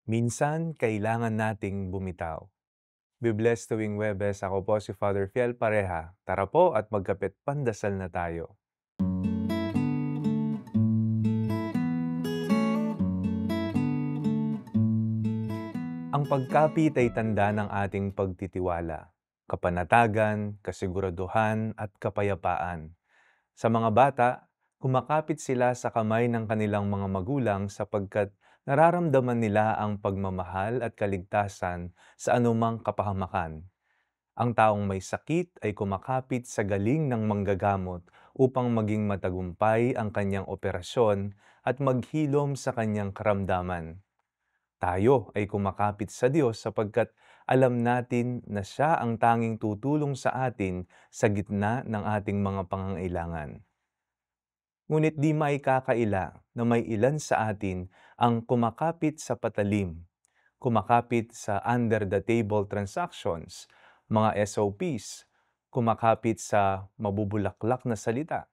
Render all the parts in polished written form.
Minsan, kailangan nating bumitaw. Be-blessed tuwing Webes, ako po si Father Fiel Pareha. Tara po at magkapit pandasal na tayo. Ang pagkapit ay tanda ng ating pagtitiwala, kapanatagan, kasiguraduhan at kapayapaan. Sa mga bata, kumakapit sila sa kamay ng kanilang mga magulang sapagkat nararamdaman nila ang pagmamahal at kaligtasan sa anumang kapahamakan. Ang taong may sakit ay kumakapit sa galing ng manggagamot upang maging matagumpay ang kanyang operasyon at maghilom sa kanyang karamdaman. Tayo ay kumakapit sa Diyos sapagkat alam natin na Siya ang tanging tutulong sa atin sa gitna ng ating mga pangangailangan. Ngunit di maikakaila na may ilan sa atin ang kumakapit sa patalim, kumakapit sa under-the-table transactions, mga SOPs, kumakapit sa mabubulaklak na salita.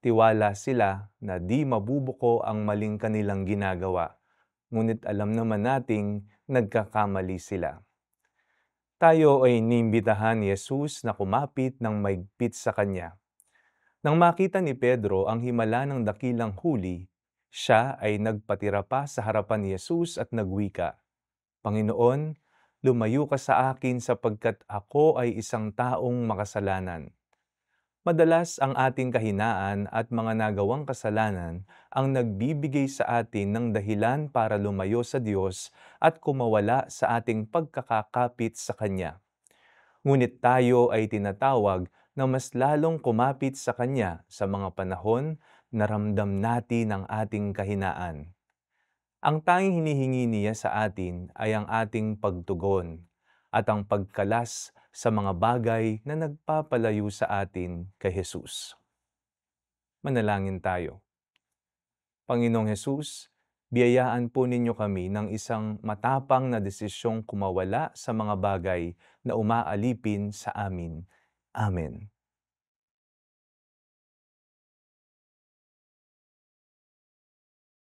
Tiwala sila na di mabubuko ang maling kanilang ginagawa, ngunit alam naman nating nagkakamali sila. Tayo ay inimbitahan ni Jesus na kumapit ng maigpit sa Kanya. Nang makita ni Pedro ang himala ng dakilang huli, siya ay nagpatira pa sa harapan ni Jesus at nagwika, "Panginoon, lumayo ka sa akin sapagkat ako ay isang taong makasalanan." Madalas ang ating kahinaan at mga nagawang kasalanan ang nagbibigay sa atin ng dahilan para lumayo sa Diyos at kumawala sa ating pagkakakapit sa Kanya. Ngunit tayo ay tinatawag na mas lalong kumapit sa Kanya sa mga panahon na ramdam natin ang ating kahinaan. Ang tanging hinihingi niya sa atin ay ang ating pagtugon at ang pagkalas sa mga bagay na nagpapalayo sa atin kay Jesus. Manalangin tayo. Panginoong Jesus, biyayaan po ninyo kami ng isang matapang na desisyong kumawala sa mga bagay na umaalipin sa amin. Amen.